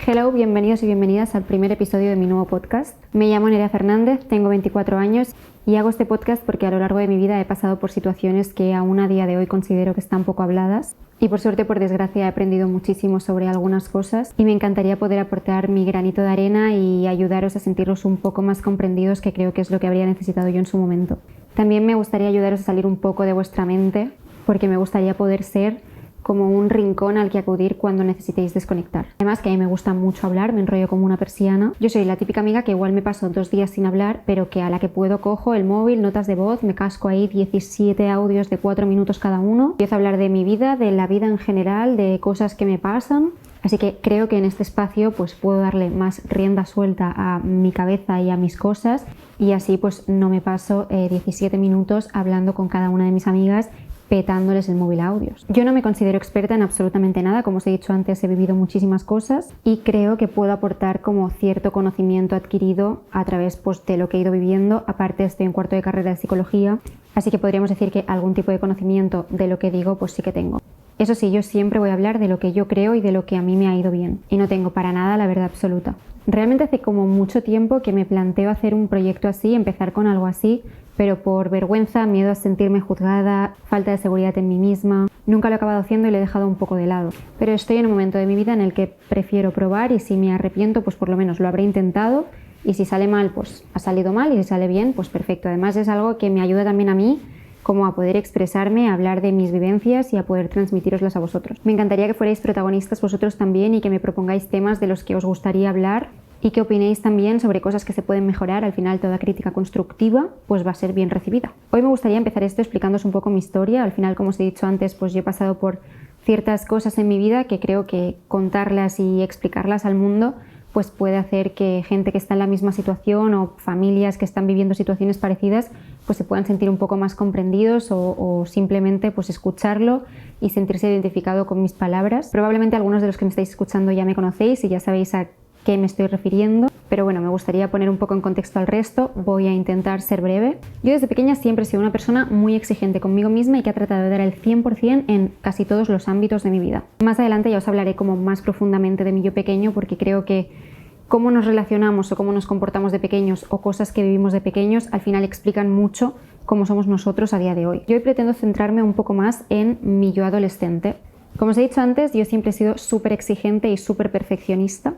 Hello, bienvenidos y bienvenidas al primer episodio de mi nuevo podcast. Me llamo Nerea Fernández, tengo 24 años y hago este podcast porque a lo largo de mi vida he pasado por situaciones que aún a día de hoy considero que están poco habladas y por suerte, por desgracia, he aprendido muchísimo sobre algunas cosas y me encantaría poder aportar mi granito de arena y ayudaros a sentiros un poco más comprendidos, que creo que es lo que habría necesitado yo en su momento. También me gustaría ayudaros a salir un poco de vuestra mente porque me gustaría poder ser como un rincón al que acudir cuando necesitéis desconectar. Además que a mí me gusta mucho hablar, me enrollo como una persiana. Yo soy la típica amiga que igual me paso 2 días sin hablar, pero que a la que puedo cojo el móvil, notas de voz, me casco ahí 17 audios de 4 minutos cada uno. Empiezo a hablar de mi vida, de la vida en general, de cosas que me pasan. Así que creo que en este espacio pues puedo darle más rienda suelta a mi cabeza y a mis cosas y así pues no me paso 17 minutos hablando con cada una de mis amigas petándoles el móvil a audios. Yo no me considero experta en absolutamente nada, como os he dicho antes, he vivido muchísimas cosas y creo que puedo aportar como cierto conocimiento adquirido a través pues, de lo que he ido viviendo. Aparte estoy en cuarto de carrera de psicología, así que podríamos decir que algún tipo de conocimiento de lo que digo pues sí que tengo. Eso sí, yo siempre voy a hablar de lo que yo creo y de lo que a mí me ha ido bien y no tengo para nada la verdad absoluta. Realmente hace como mucho tiempo que me planteo hacer un proyecto así, empezar con algo así, pero por vergüenza, miedo a sentirme juzgada, falta de seguridad en mí misma, nunca lo he acabado haciendo y lo he dejado un poco de lado. Pero estoy en un momento de mi vida en el que prefiero probar y si me arrepiento, pues por lo menos lo habré intentado y si sale mal, pues ha salido mal y si sale bien, pues perfecto. Además es algo que me ayuda también a mí como a poder expresarme, a hablar de mis vivencias y a poder transmitiroslas a vosotros. Me encantaría que fuerais protagonistas vosotros también y que me propongáis temas de los que os gustaría hablar y que opinéis también sobre cosas que se pueden mejorar. Al final toda crítica constructiva pues va a ser bien recibida. Hoy me gustaría empezar esto explicándoos un poco mi historia. Al final, como os he dicho antes, pues yo he pasado por ciertas cosas en mi vida que creo que contarlas y explicarlas al mundo pues puede hacer que gente que está en la misma situación o familias que están viviendo situaciones parecidas pues se puedan sentir un poco más comprendidos o simplemente pues escucharlo y sentirse identificado con mis palabras. Probablemente algunos de los que me estáis escuchando ya me conocéis y ya sabéis a qué me estoy refiriendo, pero bueno, me gustaría poner un poco en contexto al resto. Voy a intentar ser breve. Yo desde pequeña siempre he sido una persona muy exigente conmigo misma y que ha tratado de dar el 100% en casi todos los ámbitos de mi vida. Más adelante ya os hablaré como más profundamente de mi yo pequeño porque creo que cómo nos relacionamos o cómo nos comportamos de pequeños o cosas que vivimos de pequeños al final explican mucho cómo somos nosotros a día de hoy. Yo hoy pretendo centrarme un poco más en mi yo adolescente. Como os he dicho antes, yo siempre he sido súper exigente y súper perfeccionista,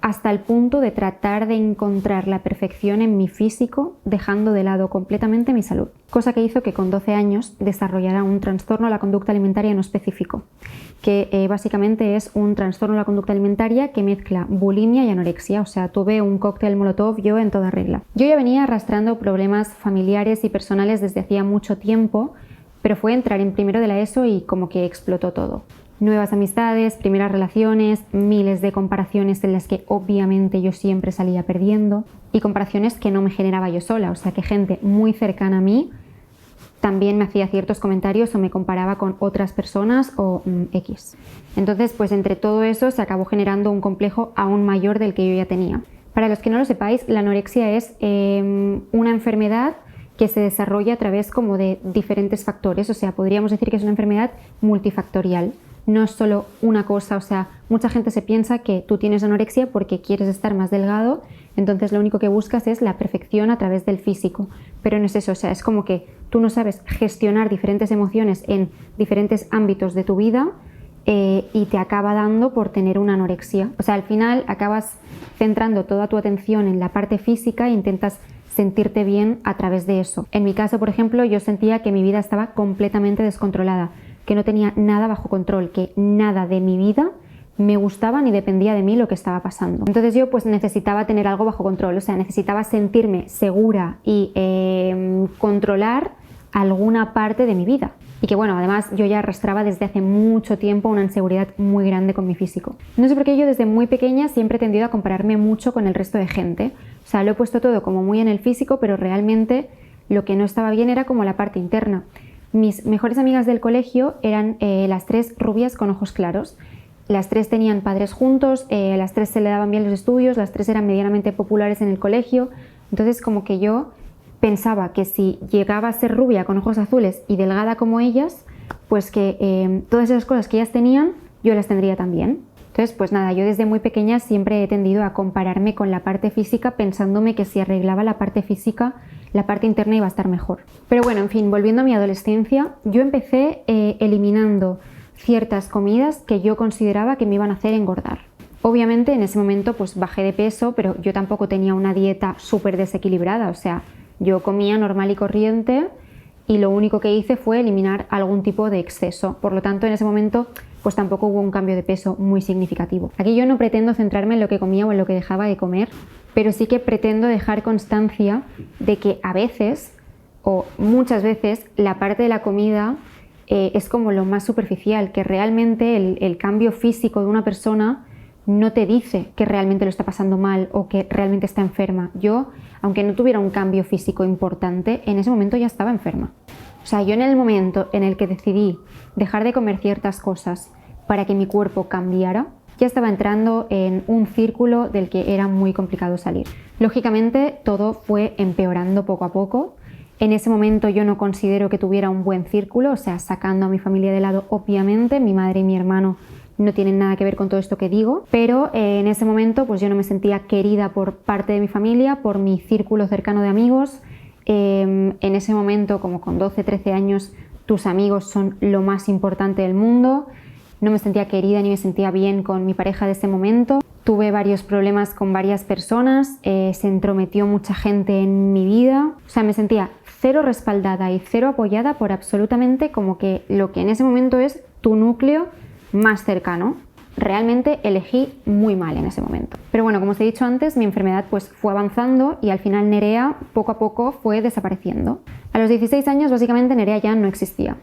hasta el punto de tratar de encontrar la perfección en mi físico, dejando de lado completamente mi salud. Cosa que hizo que con 12 años desarrollara un trastorno de la conducta alimentaria no específico, que básicamente es un trastorno de la conducta alimentaria que mezcla bulimia y anorexia, o sea, tuve un cóctel molotov yo en toda regla. Yo ya venía arrastrando problemas familiares y personales desde hacía mucho tiempo, pero fue entrar en primero de la ESO y como que explotó todo. Nuevas amistades, primeras relaciones, miles de comparaciones en las que obviamente yo siempre salía perdiendo y comparaciones que no me generaba yo sola, o sea que gente muy cercana a mí también me hacía ciertos comentarios o me comparaba con otras personas o X. Entonces pues entre todo eso se acabó generando un complejo aún mayor del que yo ya tenía. Para los que no lo sepáis, la anorexia es una enfermedad que se desarrolla a través como de diferentes factores, o sea, podríamos decir que es una enfermedad multifactorial. No es solo una cosa, o sea, mucha gente se piensa que tú tienes anorexia porque quieres estar más delgado, entonces lo único que buscas es la perfección a través del físico, pero no es eso, o sea, es como que tú no sabes gestionar diferentes emociones en diferentes ámbitos de tu vida y te acaba dando por tener una anorexia. O sea, al final acabas centrando toda tu atención en la parte física e intentas sentirte bien a través de eso. En mi caso, por ejemplo, yo sentía que mi vida estaba completamente descontrolada, que no tenía nada bajo control, que nada de mi vida me gustaba ni dependía de mí lo que estaba pasando. Entonces yo pues necesitaba tener algo bajo control, o sea, necesitaba sentirme segura y controlar alguna parte de mi vida. Y que bueno, además yo ya arrastraba desde hace mucho tiempo una inseguridad muy grande con mi físico. No sé por qué yo desde muy pequeña siempre he tendido a compararme mucho con el resto de gente. O sea, lo he puesto todo como muy en el físico, pero realmente lo que no estaba bien era como la parte interna. Mis mejores amigas del colegio eran las 3 rubias con ojos claros. Las 3 tenían padres juntos, las 3 se le daban bien los estudios, las 3 eran medianamente populares en el colegio. Entonces como que yo pensaba que si llegaba a ser rubia con ojos azules y delgada como ellas, pues que todas esas cosas que ellas tenían, yo las tendría también. Entonces, pues nada, yo desde muy pequeña siempre he tendido a compararme con la parte física, pensándome que si arreglaba la parte física, la parte interna iba a estar mejor. Pero bueno, en fin, volviendo a mi adolescencia, yo empecé eliminando ciertas comidas que yo consideraba que me iban a hacer engordar. Obviamente en ese momento pues bajé de peso, pero yo tampoco tenía una dieta súper desequilibrada, o sea, yo comía normal y corriente y lo único que hice fue eliminar algún tipo de exceso. Por lo tanto, en ese momento pues tampoco hubo un cambio de peso muy significativo. Aquí yo no pretendo centrarme en lo que comía o en lo que dejaba de comer, pero sí que pretendo dejar constancia de que a veces o muchas veces la parte de la comida es como lo más superficial, que realmente el cambio físico de una persona no te dice que realmente lo está pasando mal o que realmente está enferma. Yo, aunque no tuviera un cambio físico importante, en ese momento ya estaba enferma. O sea, yo en el momento en el que decidí dejar de comer ciertas cosas para que mi cuerpo cambiara, ya estaba entrando en un círculo del que era muy complicado salir. Lógicamente, todo fue empeorando poco a poco. En ese momento yo no considero que tuviera un buen círculo, o sea, sacando a mi familia de lado, obviamente, mi madre y mi hermano no tienen nada que ver con todo esto que digo, pero en ese momento pues yo no me sentía querida por parte de mi familia, por mi círculo cercano de amigos. En ese momento, como con 12, 13 años, tus amigos son lo más importante del mundo. No me sentía querida ni me sentía bien con mi pareja de ese momento. Tuve varios problemas con varias personas, se entrometió mucha gente en mi vida. O sea, me sentía cero respaldada y cero apoyada por absolutamente como que lo que en ese momento es tu núcleo más cercano. Realmente elegí muy mal en ese momento. Pero bueno, como os he dicho antes, mi enfermedad pues fue avanzando y al final Nerea poco a poco fue desapareciendo. A los 16 años básicamente Nerea ya no existía.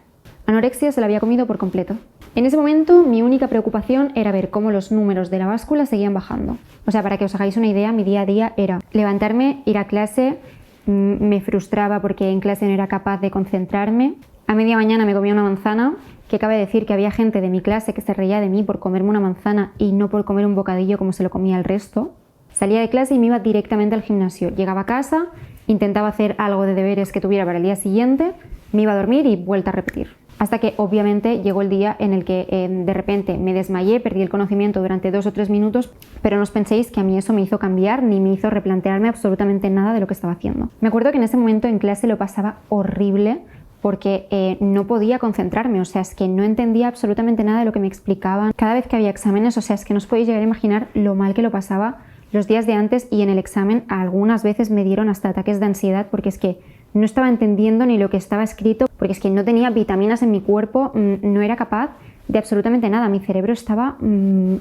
Anorexia se la había comido por completo. En ese momento mi única preocupación era ver cómo los números de la báscula seguían bajando. O sea, para que os hagáis una idea, mi día a día era levantarme, ir a clase, me frustraba porque en clase no era capaz de concentrarme. A media mañana me comía una manzana, que cabe decir que había gente de mi clase que se reía de mí por comerme una manzana y no por comer un bocadillo como se lo comía el resto. Salía de clase y me iba directamente al gimnasio. Llegaba a casa, intentaba hacer algo de deberes que tuviera para el día siguiente, me iba a dormir y vuelta a repetir. Hasta que obviamente llegó el día en el que de repente me desmayé, perdí el conocimiento durante 2 o 3 minutos, pero no os penséis que a mí eso me hizo cambiar ni me hizo replantearme absolutamente nada de lo que estaba haciendo. Me acuerdo que en ese momento en clase lo pasaba horrible porque no podía concentrarme, o sea, es que no entendía absolutamente nada de lo que me explicaban. Cada vez que había exámenes, o sea, es que no os podéis llegar a imaginar lo mal que lo pasaba los días de antes, y en el examen algunas veces me dieron hasta ataques de ansiedad porque es que no estaba entendiendo ni lo que estaba escrito, porque es que no tenía vitaminas en mi cuerpo, no era capaz de absolutamente nada, mi cerebro estaba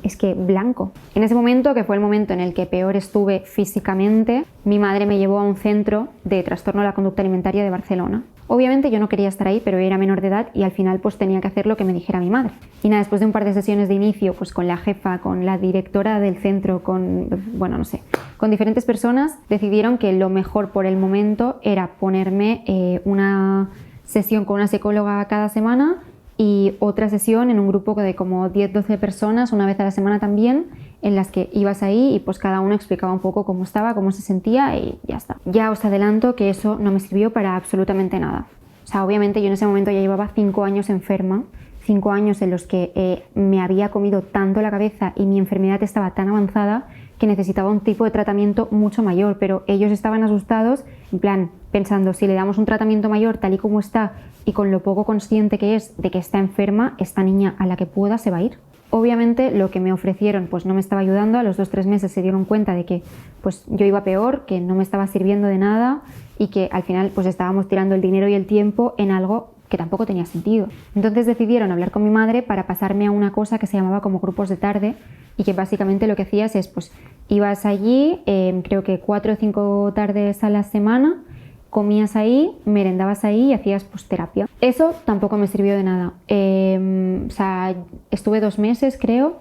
es que blanco. En ese momento, que fue el momento en el que peor estuve físicamente, mi madre me llevó a un centro de trastorno de la conducta alimentaria de Barcelona. Obviamente yo no quería estar ahí, pero era menor de edad y al final pues tenía que hacer lo que me dijera mi madre. Y nada, después de un par de sesiones de inicio, pues con la jefa, con la directora del centro, con, bueno, no sé, con diferentes personas, decidieron que lo mejor por el momento era ponerme una sesión con una psicóloga cada semana y otra sesión en un grupo de como 10-12 personas, una vez a la semana también, en las que ibas ahí y pues cada uno explicaba un poco cómo estaba, cómo se sentía y ya está. Ya os adelanto que eso no me sirvió para absolutamente nada. O sea, obviamente yo en ese momento ya llevaba 5 años enferma, 5 años en los que me había comido tanto la cabeza y mi enfermedad estaba tan avanzada que necesitaba un tipo de tratamiento mucho mayor, pero ellos estaban asustados, en plan, pensando, si le damos un tratamiento mayor tal y como está y con lo poco consciente que es de que está enferma, esta niña a la que pueda se va a ir. Obviamente lo que me ofrecieron pues no me estaba ayudando, a los 2-3 meses se dieron cuenta de que pues yo iba peor, que no me estaba sirviendo de nada y que al final pues estábamos tirando el dinero y el tiempo en algo que tampoco tenía sentido. Entonces decidieron hablar con mi madre para pasarme a una cosa que se llamaba como grupos de tarde y que básicamente lo que hacías es pues ibas allí, creo que 4 o 5 tardes a la semana, comías ahí, merendabas ahí y hacías pues terapia. Eso tampoco me sirvió de nada. O sea, estuve 2 meses creo.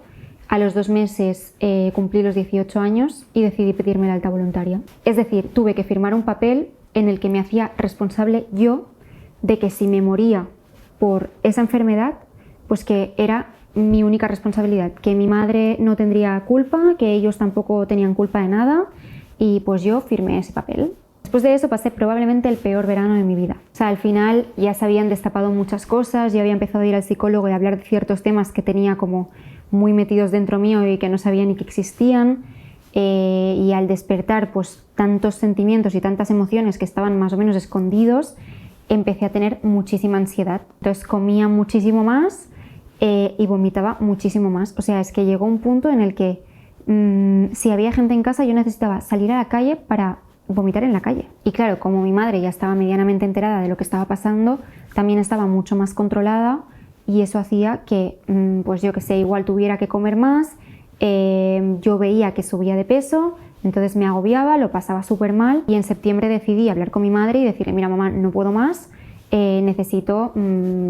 A los 2 meses cumplí los 18 años y decidí pedirme la alta voluntaria. Es decir, tuve que firmar un papel en el que me hacía responsable yo de que si me moría por esa enfermedad, pues que era mi única responsabilidad, que mi madre no tendría culpa, que ellos tampoco tenían culpa de nada, y pues yo firmé ese papel. Después de eso pasé probablemente el peor verano de mi vida. O sea, al final ya se habían destapado muchas cosas, ya había empezado a ir al psicólogo y a hablar de ciertos temas que tenía como muy metidos dentro mío y que no sabía ni que existían. Y al despertar pues tantos sentimientos y tantas emociones que estaban más o menos escondidos, empecé a tener muchísima ansiedad. Entonces comía muchísimo más y vomitaba muchísimo más. O sea, es que llegó un punto en el que si había gente en casa yo necesitaba salir a la calle para vomitar en la calle. Y claro, como mi madre ya estaba medianamente enterada de lo que estaba pasando, también estaba mucho más controlada y eso hacía que, pues yo que sé, igual tuviera que comer más. Yo veía que subía de peso, entonces me agobiaba, lo pasaba súper mal y en septiembre decidí hablar con mi madre y decirle, mira mamá, no puedo más, necesito,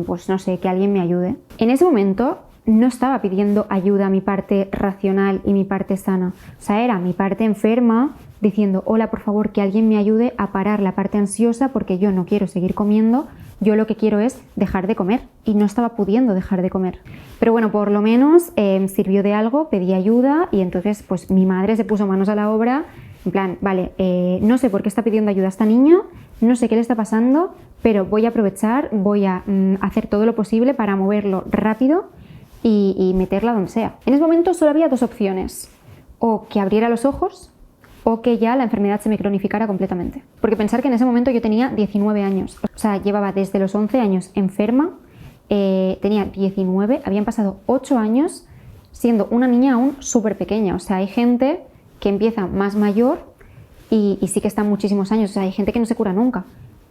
pues no sé, que alguien me ayude. En ese momento no estaba pidiendo ayuda a mi parte racional y mi parte sana, o sea, era mi parte enferma diciendo, hola, por favor, que alguien me ayude a parar la parte ansiosa porque yo no quiero seguir comiendo, yo lo que quiero es dejar de comer y no estaba pudiendo dejar de comer. Pero bueno, por lo menos sirvió de algo, pedí ayuda y entonces pues mi madre se puso manos a la obra, en plan, vale, no sé por qué está pidiendo ayuda a esta niña, no sé qué le está pasando, pero voy a aprovechar, voy a hacer todo lo posible para moverlo rápido y meterla donde sea. En ese momento solo había dos opciones, o que abriera los ojos o que ya la enfermedad se me cronificara completamente. Porque pensar que en ese momento yo tenía 19 años, o sea, llevaba desde los 11 años enferma, tenía 19, habían pasado 8 años siendo una niña aún súper pequeña, o sea, hay gente que empieza más mayor y sí que está muchísimos años, o sea, hay gente que no se cura nunca,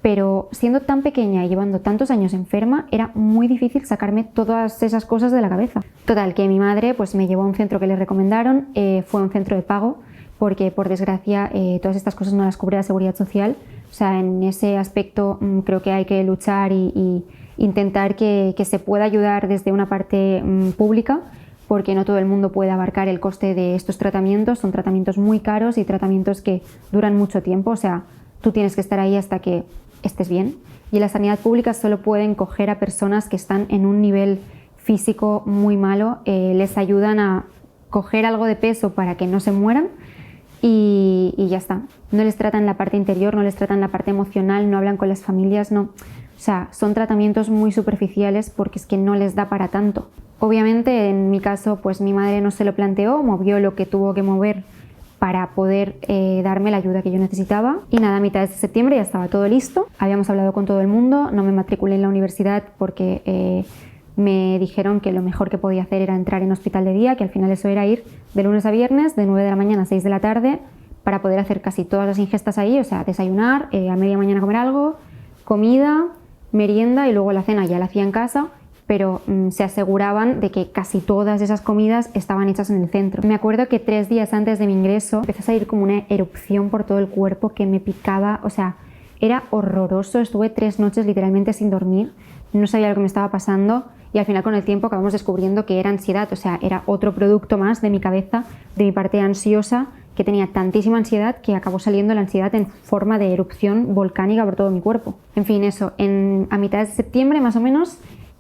pero siendo tan pequeña y llevando tantos años enferma, era muy difícil sacarme todas esas cosas de la cabeza. Total, que mi madre pues me llevó a un centro que le recomendaron, fue un centro de pago, porque por desgracia todas estas cosas no las cubre la Seguridad Social. O sea, en ese aspecto creo que hay que luchar y intentar que se pueda ayudar desde una parte pública, porque no todo el mundo puede abarcar el coste de estos tratamientos. Son tratamientos muy caros y tratamientos que duran mucho tiempo. O sea, tú tienes que estar ahí hasta que estés bien. Y en la sanidad pública solo pueden coger a personas que están en un nivel físico muy malo. Les ayudan a coger algo de peso para que no se mueran. Y ya está, no les tratan la parte interior, no les tratan la parte emocional, no hablan con las familias, no. O sea, son tratamientos muy superficiales porque es que no les da para tanto. Obviamente en mi caso pues mi madre no se lo planteó, movió lo que tuvo que mover para poder darme la ayuda que yo necesitaba y nada, a mitad de septiembre ya estaba todo listo, habíamos hablado con todo el mundo, no me matriculé en la universidad porque me dijeron que lo mejor que podía hacer era entrar en hospital de día, que al final eso era ir de lunes a viernes, de 9 de la mañana a 6 de la tarde, para poder hacer casi todas las ingestas ahí, o sea, desayunar, a media mañana comer algo, comida, merienda y luego la cena ya la hacía en casa, pero se aseguraban de que casi todas esas comidas estaban hechas en el centro. Me acuerdo que 3 días antes de mi ingreso empezó a salir como una erupción por todo el cuerpo que me picaba, o sea, era horroroso, estuve 3 noches literalmente sin dormir, no sabía lo que me estaba pasando. Y al final con el tiempo acabamos descubriendo que era ansiedad, o sea, era otro producto más de mi cabeza, de mi parte ansiosa, que tenía tantísima ansiedad que acabó saliendo la ansiedad en forma de erupción volcánica por todo mi cuerpo. En fin, eso, a mitad de septiembre más o menos,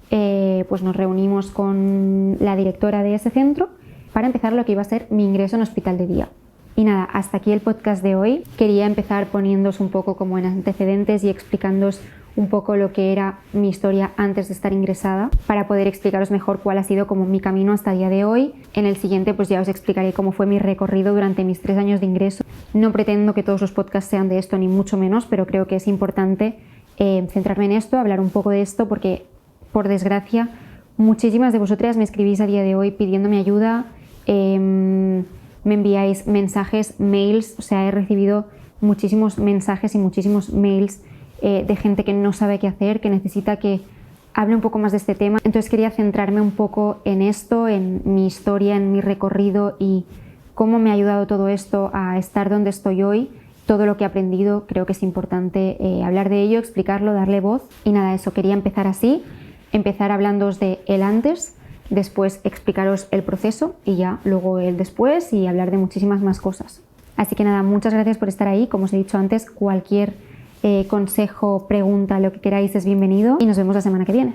pues nos reunimos con la directora de ese centro para empezar lo que iba a ser mi ingreso en hospital de día. Y nada, hasta aquí el podcast de hoy. Quería empezar poniéndoos un poco como en antecedentes y explicándoos un poco lo que era mi historia antes de estar ingresada para poder explicaros mejor cuál ha sido como mi camino hasta el día de hoy. En el siguiente pues ya os explicaré cómo fue mi recorrido durante mis 3 años de ingreso. No pretendo que todos los podcasts sean de esto ni mucho menos, pero creo que es importante centrarme en esto, hablar un poco de esto porque por desgracia muchísimas de vosotras me escribís a día de hoy pidiéndome ayuda, me enviáis mensajes, mails, o sea, he recibido muchísimos mensajes y muchísimos mails de gente que no sabe qué hacer, que necesita que hable un poco más de este tema. Entonces quería centrarme un poco en esto, en mi historia, en mi recorrido y cómo me ha ayudado todo esto a estar donde estoy hoy, todo lo que he aprendido. Creo que es importante hablar de ello, explicarlo, darle voz y nada, eso, quería empezar así, empezar hablándoos de el antes, después explicaros el proceso y ya luego el después y hablar de muchísimas más cosas. Así que nada, muchas gracias por estar ahí. Como os he dicho antes, cualquier consejo, pregunta, lo que queráis es bienvenido y nos vemos la semana que viene.